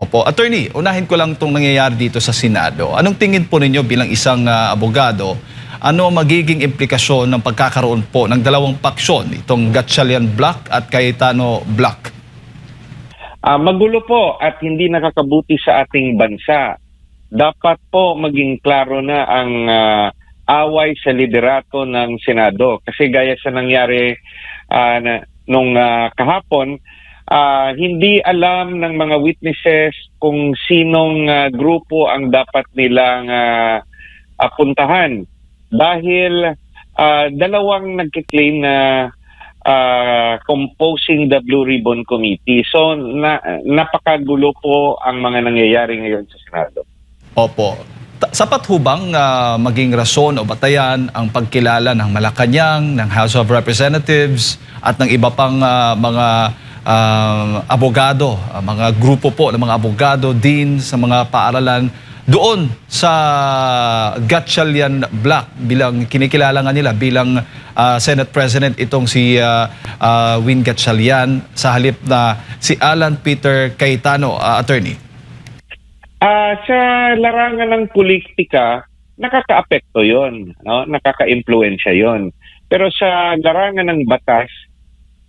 Opo, attorney, unahin ko lang itong nangyayari dito sa Senado. Anong tingin po ninyo bilang isang abogado? Ano ang magiging implikasyon ng pagkakaroon po ng dalawang paksyon, itong Gatchalian Block at Cayetano Block? Magulo po at hindi nakakabuti sa ating bansa. Dapat po maging klaro na ang away sa liderato ng Senado. Kasi gaya sa nangyari nung kahapon, hindi alam ng mga witnesses kung sinong grupo ang dapat nilang puntahan. Dahil dalawang nagkiklaim na composing the Blue Ribbon Committee. So napakagulo po ang mga nangyayari ngayon sa Senado. Opo. Sapat ho bang maging rason o batayan ang pagkilala ng Malacanang, ng House of Representatives at ng iba pang mga abogado, mga grupo po ng mga abogado din sa mga paaralan doon sa Gatchalian Block, bilang kinikilala nga nila bilang Senate President itong si Win Gatchalian sa halip na si Alan Peter Cayetano, attorney? Sa larangan ng politika, nakakaapekto yon, no? Nakaka-impluwensya yon. Pero sa larangan ng batas,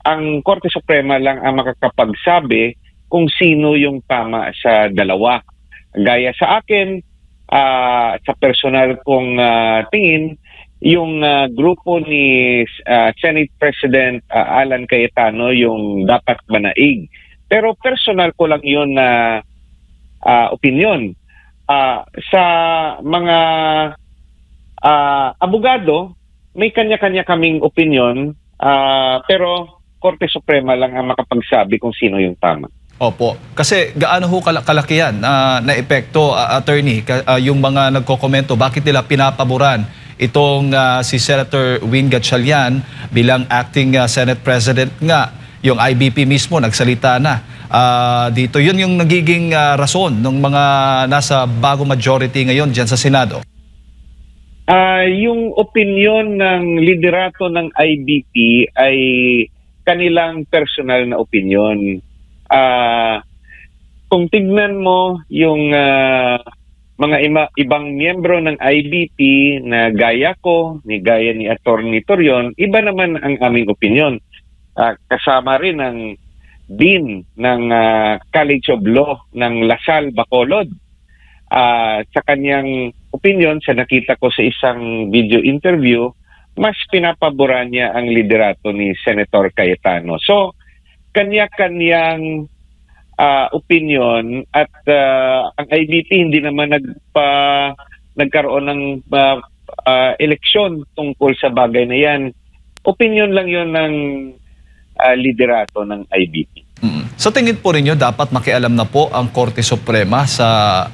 ang Korte Suprema lang ang makakapagsabi kung sino yung tama sa dalawa. Gaya sa akin, sa personal kong tingin, yung grupo ni Senate President Alan Cayetano yung dapat manaig. Pero personal ko lang yun na opinion. Sa mga abogado, may kanya-kanya kaming opinion, pero Korte Suprema lang ang makapagsabi kung sino yung tama. Opo. Kasi gaano ho kalakihan na epekto, attorney, yung mga nagkokomento, bakit nila pinapaboran itong si Senator Win Gatchalian bilang acting Senate President nga, yung IBP mismo nagsalita na dito. Yun yung nagiging rason ng mga nasa bago majority ngayon dyan sa Senado. Yung opinion ng liderato ng IBP ay kanilang personal na opinion. Kung tignan mo yung mga ibang miyembro ng IBP na gaya ko, gaya ni Attorney Torion, iba naman ang aming opinion. Kasama rin ang Dean ng College of Law ng Lasal, Bacolod. Sa kanyang opinion, sa nakita ko sa isang video interview, mas pinapaboran niya ang liderato ni Senator Cayetano. So, kanya-kanyang opinion at ang IBP hindi naman nagkaroon ng eleksyon tungkol sa bagay na yan. Opinion lang yon ng liderato ng IBP. Sa tingin po ninyo, dapat makialam na po ang Korte Suprema sa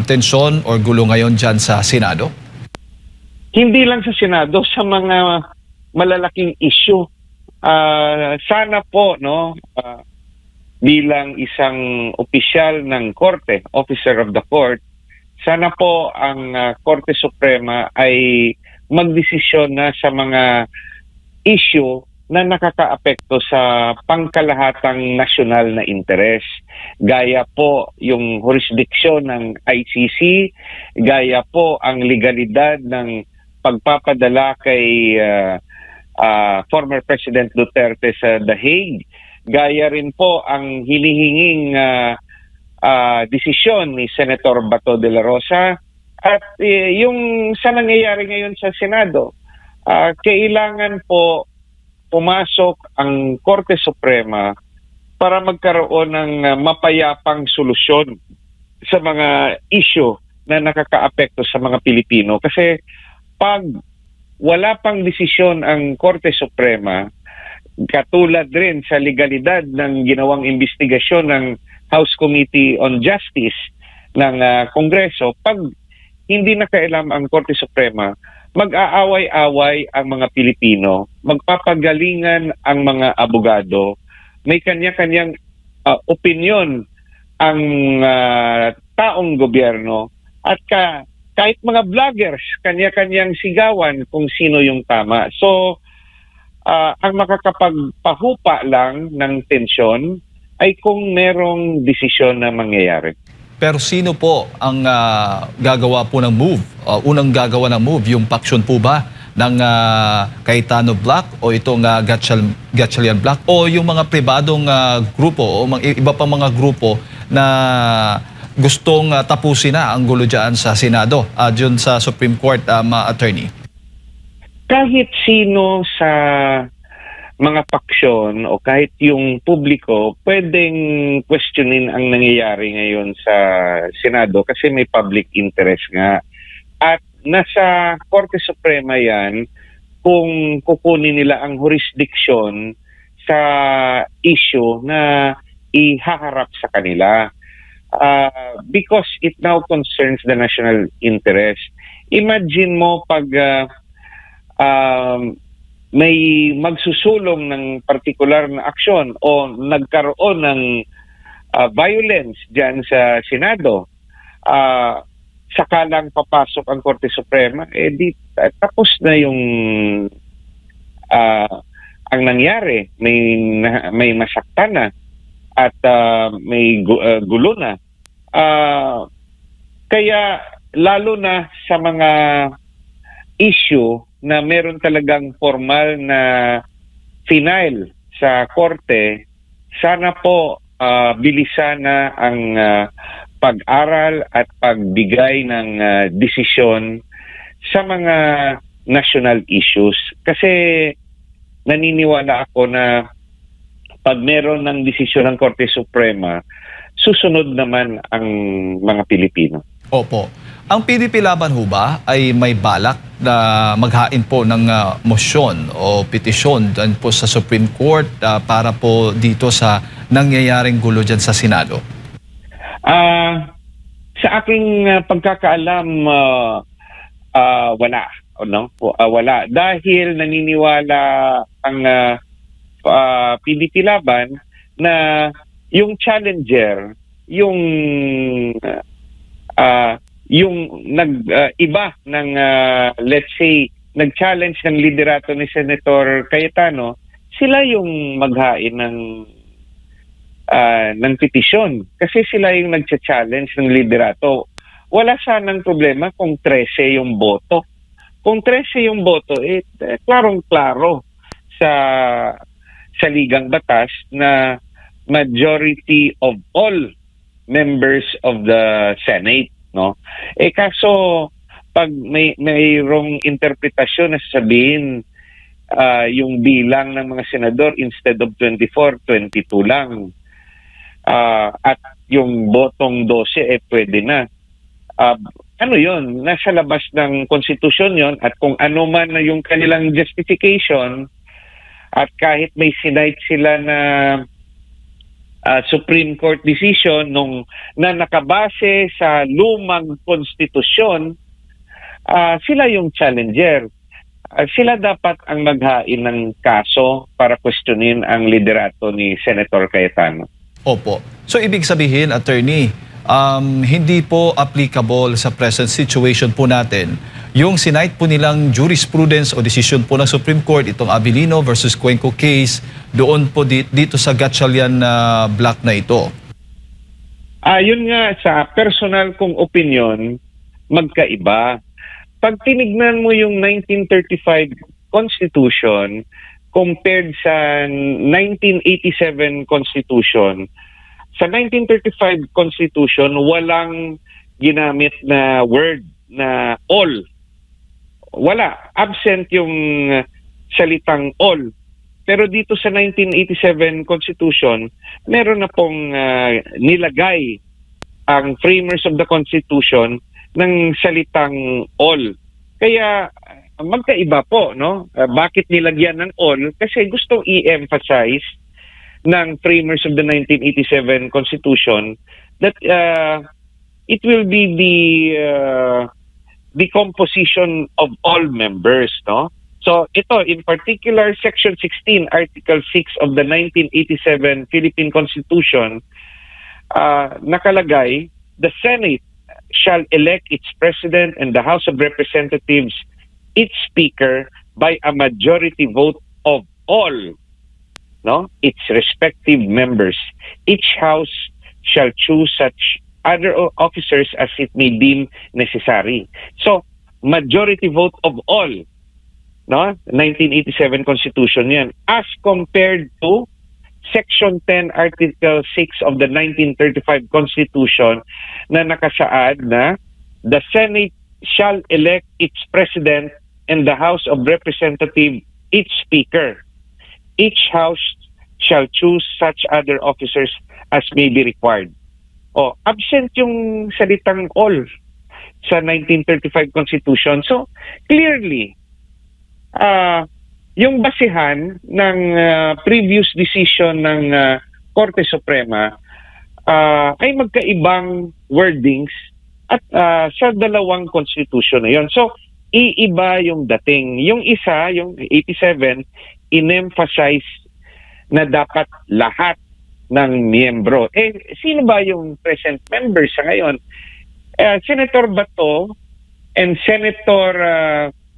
tensyon o gulo ngayon dyan sa Senado? Hindi lang sa Senado, sa mga malalaking issue. Sana po, no, bilang isang opisyal ng Korte, officer of the court, sana po ang Korte Suprema ay magdesisyon na sa mga issue na nakakaapekto sa pangkalahatang nasyonal na interes. Gaya po yung jurisdiksyon ng ICC, gaya po ang legalidad ng pagpapadala kay former President Duterte sa The Hague, gaya rin po ang hinihinging desisyon ni Senator Bato de la Rosa at yung sa nangyayari ngayon sa Senado. Kailangan po pumasok ang Korte Suprema para magkaroon ng mapayapang solusyon sa mga issue na nakakaapekto sa mga Pilipino. Kasi pag wala pang desisyon ang Korte Suprema, katulad rin sa legalidad ng ginawang investigasyon ng House Committee on Justice ng Kongreso, pag hindi nakailam ang Korte Suprema, mag-aaway-away ang mga Pilipino, magpapagalingan ang mga abogado, may kanya-kanyang opinion ang taong gobyerno at kahit mga vloggers, kanya-kanyang sigawan kung sino yung tama. So, ang makakapagpahupa lang ng tensyon ay kung merong desisyon na mangyayari. Pero sino po ang gagawa po ng move? Unang gagawa ng move, yung faction po ba ng Cayetano Black o itong Gatchalian Black o yung mga pribadong grupo o iba pang mga grupo na gustong tapusin na ang gulo dyan sa Senado, dyan sa Supreme Court, attorney? Kahit sino sa mga paksyon o kahit yung publiko pwedeng questionin ang nangyayari ngayon sa Senado kasi may public interest nga. At nasa Korte Suprema yan kung kukunin nila ang jurisdiction sa issue na ihaharap sa kanila. Because it now concerns the national interest. Imagine mo pag may magsusulong ng partikular na aksyon o nagkaroon ng violence dyan sa Senado, sakalang papasok ang Korte Suprema, tapos na yung ang nangyari. May masaktan na at may gulo na. Kaya lalo na sa mga issue na meron talagang formal na final sa korte, sana po bilisan na ang pag-aral at pagbigay ng desisyon sa mga national issues. Kasi naniniwala ako na pag meron ng desisyon ng Korte Suprema, susunod naman ang mga Pilipino. Opo. Ang PDP Laban ho ba ay may balak na maghain po ng motion o petisyon dyan po sa Supreme Court para po dito sa nangyayaring gulo dyan sa Senado? Sa aking pagkakaalam, wala. No? Wala. Dahil naniniwala ang PDP Laban na yung challenger, yung iba ng let's say nag-challenge ng liderato ni Senator Cayetano, sila yung maghain ng petisyon kasi sila yung nagcha-challenge ng liderato. Wala sanang problema kung 13 yung boto. Kung 13 yung boto, klarong-klaro sa ligang batas na majority of all members of the Senate, no? Kaso pag mayroong interpretasyon na sasabihin yung bilang ng mga senador instead of 24, 22 lang. At yung botong 12 pwede na. Ano yun? Nasa labas ng konstitusyon yon at kung ano man na yung kanilang justification at kahit may sinite sila na Supreme Court decision na nakabase sa lumang konstitusyon, sila yung challenger. Sila dapat ang maghain ng kaso para questionin ang liderato ni Senator Cayetano. Opo. So ibig sabihin, attorney, hindi po applicable sa present situation po natin yung sinite po nilang jurisprudence o decision po ng Supreme Court, itong Abilino versus Cuenco case, doon po dito sa Gatchalian Black na ito. Yun nga, sa personal kong opinion, magkaiba. Pag tinignan mo yung 1935 Constitution compared sa 1987 Constitution, sa 1935 Constitution, walang ginamit na word na all. Wala. Absent yung salitang all. Pero dito sa 1987 Constitution, meron na pong nilagay ang framers of the Constitution ng salitang all. Kaya magkaiba po, no? Bakit nilagyan ng all? Kasi gustong i-emphasize ng framers of the 1987 Constitution that it will be the composition of all members, no? So ito, in particular, Section 16, Article 6 of the 1987 Philippine Constitution, nakalagay, the Senate shall elect its President and the House of Representatives its Speaker by a majority vote of all no, its respective members. Each house shall choose such other officers as it may deem necessary. So, majority vote of all, no, 1987 Constitution yan, as compared to Section 10, Article 6 of the 1935 Constitution na nakasaad na the Senate shall elect its President and the House of Representatives its Speaker. Each House shall choose such other officers as may be required. Absent yung salitang all sa 1935 Constitution. So, clearly, yung basihan ng previous decision ng Korte Suprema ay magkaibang wordings at sa dalawang constitution na yun. So, iiba yung dating. Yung isa, yung 87, in-emphasize na dapat lahat ng miyembro. Sino ba yung present members sa ngayon? Senator Bato and Senator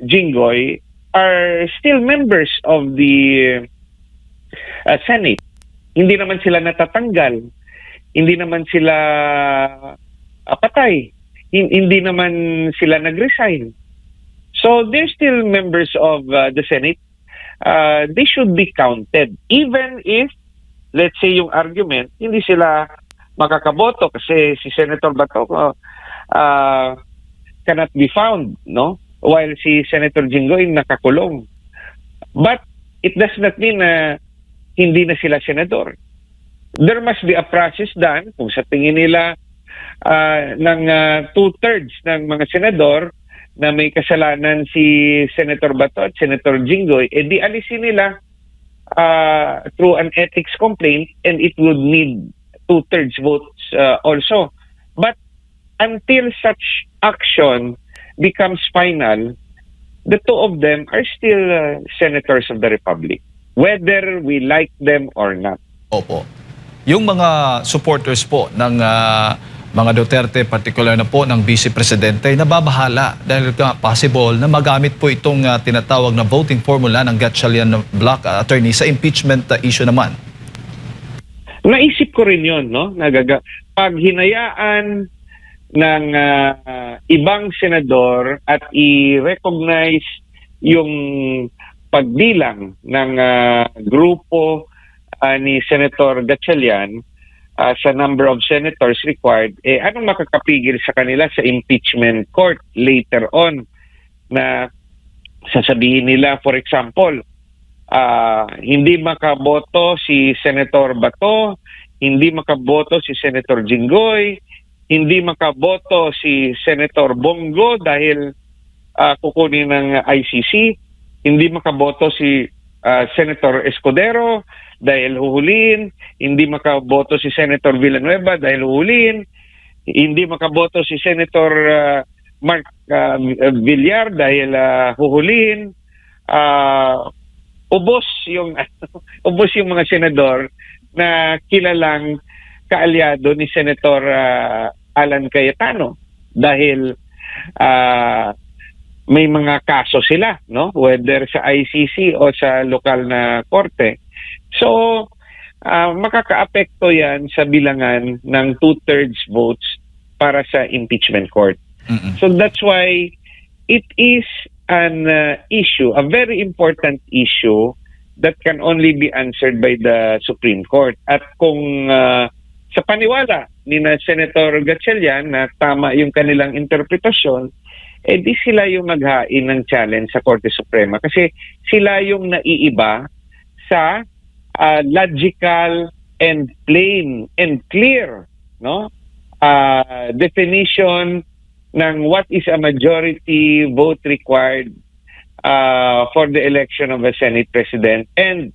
Jinggoy are still members of the Senate. Hindi naman sila natatanggal. Hindi naman sila patay. Hindi naman sila nag-resign. So they're still members of the Senate. They should be counted. Even if, let's say yung argument, hindi sila makakaboto kasi si Senator Bato cannot be found, no? While si Senator Jinggoy nakakulong. But it does not mean na hindi na sila senador. There must be a process done kung sa tingin nila ng 2/3 ng mga senador na may kasalanan si Senator Bato at Senator Jinggoy, di alisin nila through an ethics complaint, and it would need 2/3 votes also. But until such action becomes final, the two of them are still senators of the Republic, whether we like them or not. Opo. Yung mga supporters po ng mga Duterte, particular na po ng Vice Presidente, nababahala dahil possible na magamit po itong tinatawag na voting formula ng Gatchalian Block attorney sa impeachment issue naman. Naisip ko rin yun, no? Pag hinayaan ng ibang senador at i-recognize yung pagbilang ng grupo ni Senator Gatchalian sa number of senators required, anong makakapigil sa kanila sa impeachment court later on na sasabihin nila, for example, hindi makaboto si Senator Bato, hindi makaboto si Senator Jinggoy, hindi makaboto si Senator Bongo dahil kukunin ng ICC, hindi makaboto si Senator Escudero dahil huhulihin, hindi makaboto si Senator Villanueva dahil huhulihin, hindi makaboto si Senator Mark Villar dahil huhulihin, ubos yung mga senador na kilalang kaalyado ni Senator Alan Cayetano dahil may mga kaso sila, no, whether sa ICC o sa lokal na korte. So makakaapekto yan sa bilangan ng 2/3 votes para sa impeachment court. So that's why it is an issue, a very important issue that can only be answered by the Supreme Court. At kung sa paniwala ni na Senator Gatchalian na tama yung kanilang interpretasyon, di sila yung maghain ng challenge sa Korte Suprema kasi sila yung naiiba sa logical and plain and clear, no, definition ng what is a majority vote required for the election of a Senate President and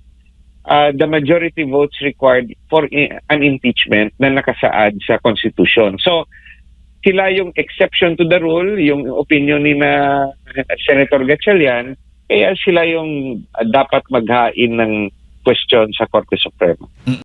the majority votes required for an impeachment na nakasaad sa Constitution. So, sila yung exception to the rule, yung opinion ni na Senator Gatchalian, kaya sila yung dapat maghain ng question sa Korte Suprema.